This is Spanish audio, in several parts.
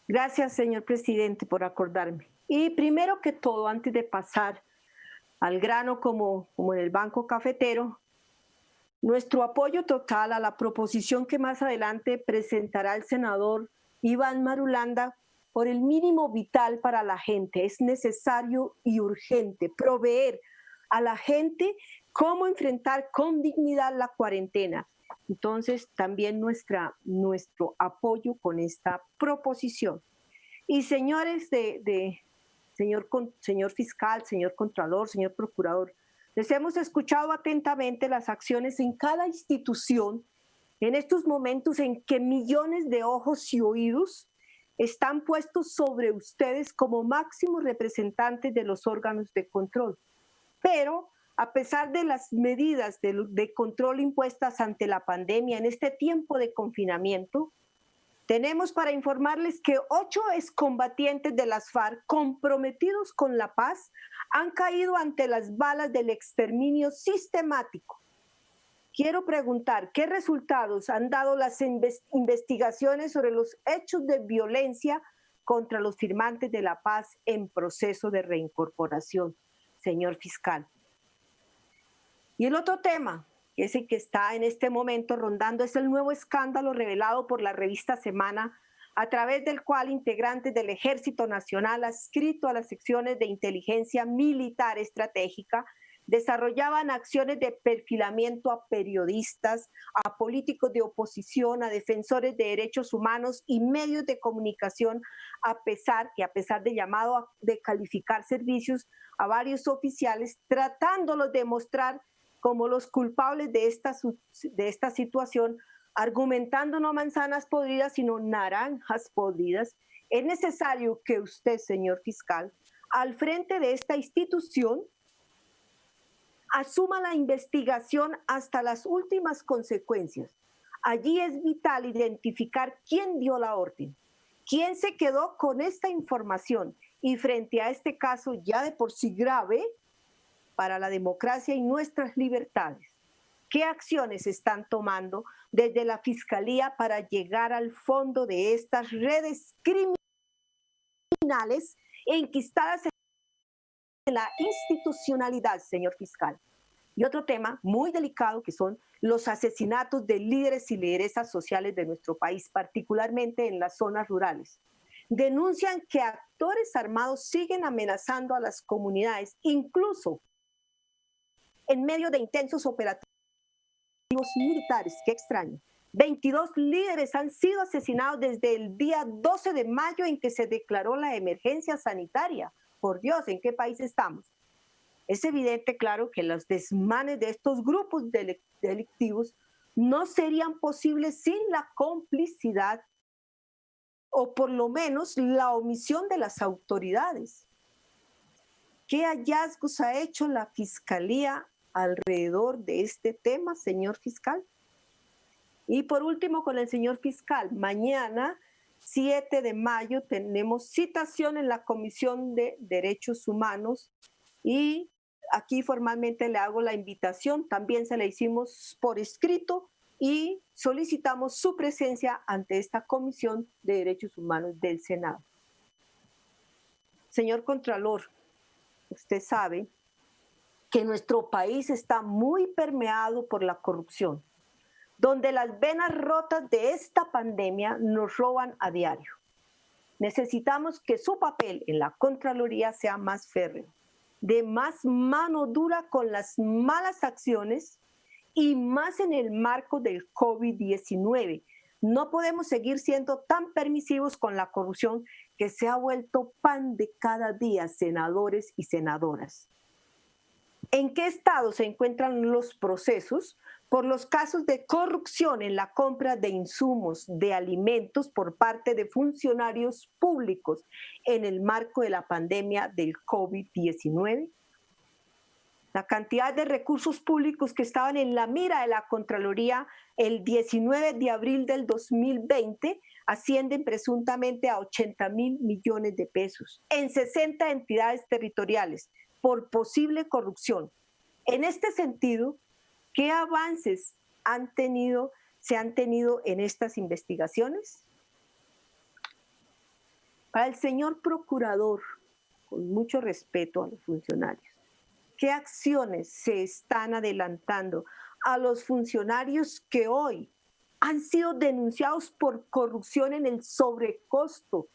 Gracias, señor presidente, por acordarme. Y primero que todo, antes de pasar al grano como en el Banco Cafetero, nuestro apoyo total a la proposición que más adelante presentará el senador Iván Marulanda por el mínimo vital para la gente. Es necesario y urgente proveer a la gente cómo enfrentar con dignidad la cuarentena. Entonces, también nuestro apoyo con esta proposición. Y señores señor fiscal, señor contralor, señor procurador, les hemos escuchado atentamente las acciones en cada institución en estos momentos en que millones de ojos y oídos están puestos sobre ustedes como máximos representantes de los órganos de control. Pero a pesar de las medidas de control impuestas ante la pandemia en este tiempo de confinamiento, tenemos para informarles que 8 excombatientes de las FARC comprometidos con la paz han caído ante las balas del exterminio sistemático. Quiero preguntar, ¿qué resultados han dado las investigaciones sobre los hechos de violencia contra los firmantes de la paz en proceso de reincorporación, señor fiscal? Y el otro tema, que es el que está en este momento rondando, es el nuevo escándalo revelado por la revista Semana, a través del cual integrantes del Ejército Nacional adscrito a las secciones de inteligencia militar estratégica desarrollaban acciones de perfilamiento a periodistas, a políticos de oposición, a defensores de derechos humanos y medios de comunicación, a pesar de llamado de calificar servicios a varios oficiales, tratándolos de mostrar como los culpables de esta situación, argumentando no manzanas podridas, sino naranjas podridas. Es necesario que usted, señor fiscal, al frente de esta institución, asuma la investigación hasta las últimas consecuencias. Allí es vital identificar quién dio la orden, quién se quedó con esta información y frente a este caso ya de por sí grave para la democracia y nuestras libertades. ¿Qué acciones están tomando desde la Fiscalía para llegar al fondo de estas redes criminales enquistadas en la institucionalidad, señor fiscal? Y otro tema muy delicado que son los asesinatos de líderes y lideresas sociales de nuestro país, particularmente en las zonas rurales. Denuncian que actores armados siguen amenazando a las comunidades, incluso en medio de intensos operativos militares. Qué extraño. 22 líderes han sido asesinados desde el día 12 de mayo en que se declaró la emergencia sanitaria. Por Dios, ¿en qué país estamos? Es evidente, claro, que los desmanes de estos grupos delictivos no serían posibles sin la complicidad o por lo menos la omisión de las autoridades. ¿Qué hallazgos ha hecho la Fiscalía alrededor de este tema, señor fiscal? Y por último, con el señor fiscal, mañana, 7 de mayo, tenemos citación en la Comisión de Derechos Humanos y aquí formalmente le hago la invitación, también se la hicimos por escrito y solicitamos su presencia ante esta Comisión de Derechos Humanos del Senado. Señor Contralor, usted sabe que nuestro país está muy permeado por la corrupción, donde las venas rotas de esta pandemia nos roban a diario. Necesitamos que su papel en la Contraloría sea más férreo, de más mano dura con las malas acciones y más en el marco del COVID-19. No podemos seguir siendo tan permisivos con la corrupción que se ha vuelto pan de cada día, senadores y senadoras. ¿En qué estado se encuentran los procesos por los casos de corrupción en la compra de insumos, de alimentos por parte de funcionarios públicos en el marco de la pandemia del COVID-19? La cantidad de recursos públicos que estaban en la mira de la Contraloría el 19 de abril del 2020 ascienden presuntamente a 80.000 millones de pesos en 60 entidades territoriales por posible corrupción. En este sentido, ¿qué avances se han tenido en estas investigaciones? Para el señor procurador, con mucho respeto a los funcionarios, ¿qué acciones se están adelantando a los funcionarios que hoy han sido denunciados por corrupción en el sobrecosto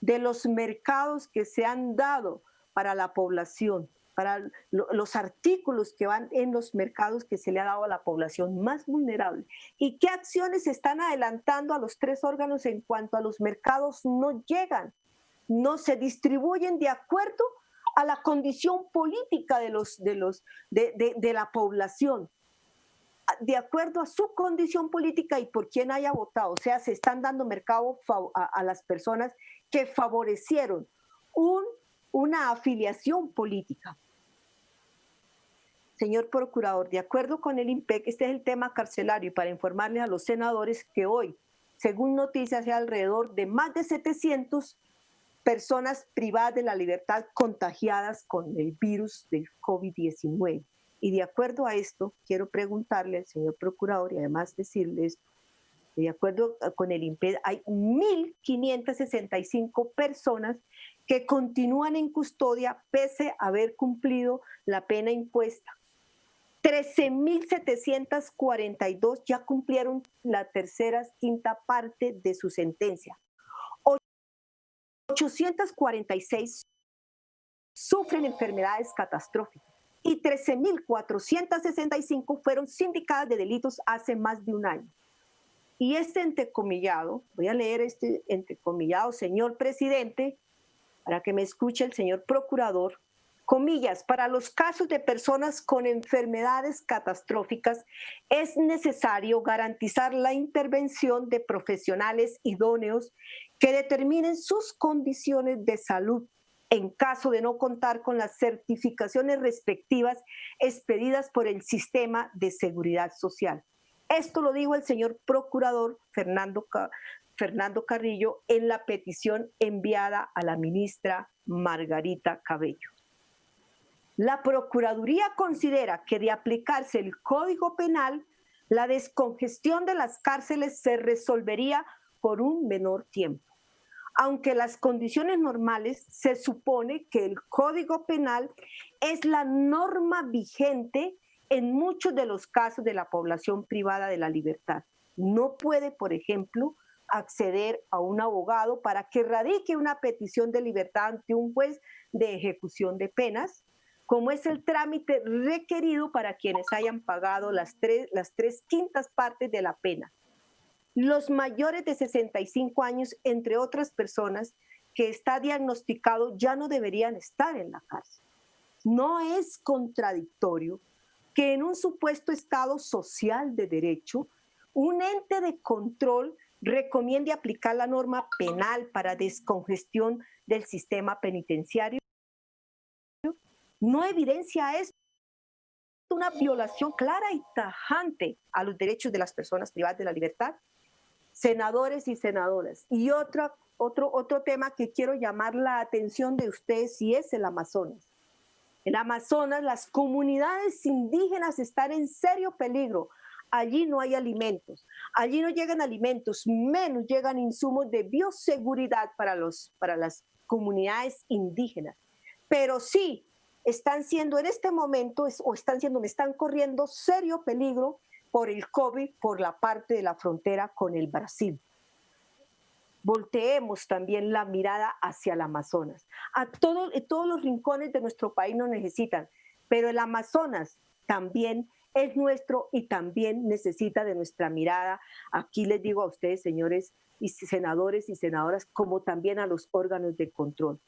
de los mercados que se han dado para la población, para los artículos que van en los mercados que se le ha dado a la población más vulnerable? ¿Y qué acciones se están adelantando a los tres órganos en cuanto a los mercados no llegan, no se distribuyen de acuerdo a la condición política de la población, de acuerdo a su condición política y por quién haya votado? O sea, se están dando mercado a las personas que favorecieron una afiliación política. Señor procurador, de acuerdo con el IMPEC, este es el tema carcelario, y para informarles a los senadores que hoy, según noticias, hay alrededor de más de 700 personas privadas de la libertad contagiadas con el virus del COVID-19. Y de acuerdo a esto, quiero preguntarle al señor procurador y además decirles, de acuerdo con el INPED, hay 1.565 personas que continúan en custodia pese a haber cumplido la pena impuesta. 13.742 ya cumplieron la quinta parte de su sentencia. 846 sufren enfermedades catastróficas y 13.465 fueron sindicadas de delitos hace más de un año. Y este entrecomillado, voy a leer este entrecomillado, señor presidente, para que me escuche el señor procurador, comillas, para los casos de personas con enfermedades catastróficas es necesario garantizar la intervención de profesionales idóneos que determinen sus condiciones de salud en caso de no contar con las certificaciones respectivas expedidas por el Sistema de Seguridad Social. Esto lo dijo el señor procurador Fernando Carrillo en la petición enviada a la ministra Margarita Cabello. La Procuraduría considera que de aplicarse el Código Penal, la descongestión de las cárceles se resolvería por un menor tiempo. Aunque las condiciones normales, se supone que el Código Penal es la norma vigente en muchos de los casos de la población privada de la libertad. No puede, por ejemplo, acceder a un abogado para que radique una petición de libertad ante un juez de ejecución de penas, como es el trámite requerido para quienes hayan pagado las tres quintas partes de la pena. Los mayores de 65 años, entre otras personas, que está diagnosticado ya no deberían estar en la cárcel. No es contradictorio que en un supuesto Estado social de derecho, un ente de control recomiende aplicar la norma penal para descongestión del sistema penitenciario. No evidencia esto una violación clara y tajante a los derechos de las personas privadas de la libertad. Senadores y senadoras, y otro tema que quiero llamar la atención de ustedes, y es el Amazonas. En Amazonas las comunidades indígenas están en serio peligro. Allí no hay alimentos, allí no llegan alimentos, menos llegan insumos de bioseguridad para las comunidades indígenas. Pero sí están siendo en este momento, están corriendo serio peligro por el COVID, por la parte de la frontera con el Brasil. Volteemos también la mirada hacia el Amazonas. Todos los rincones de nuestro país nos necesitan, pero el Amazonas también es nuestro y también necesita de nuestra mirada. Aquí les digo a ustedes, señores y senadores y senadoras, como también a los órganos de control.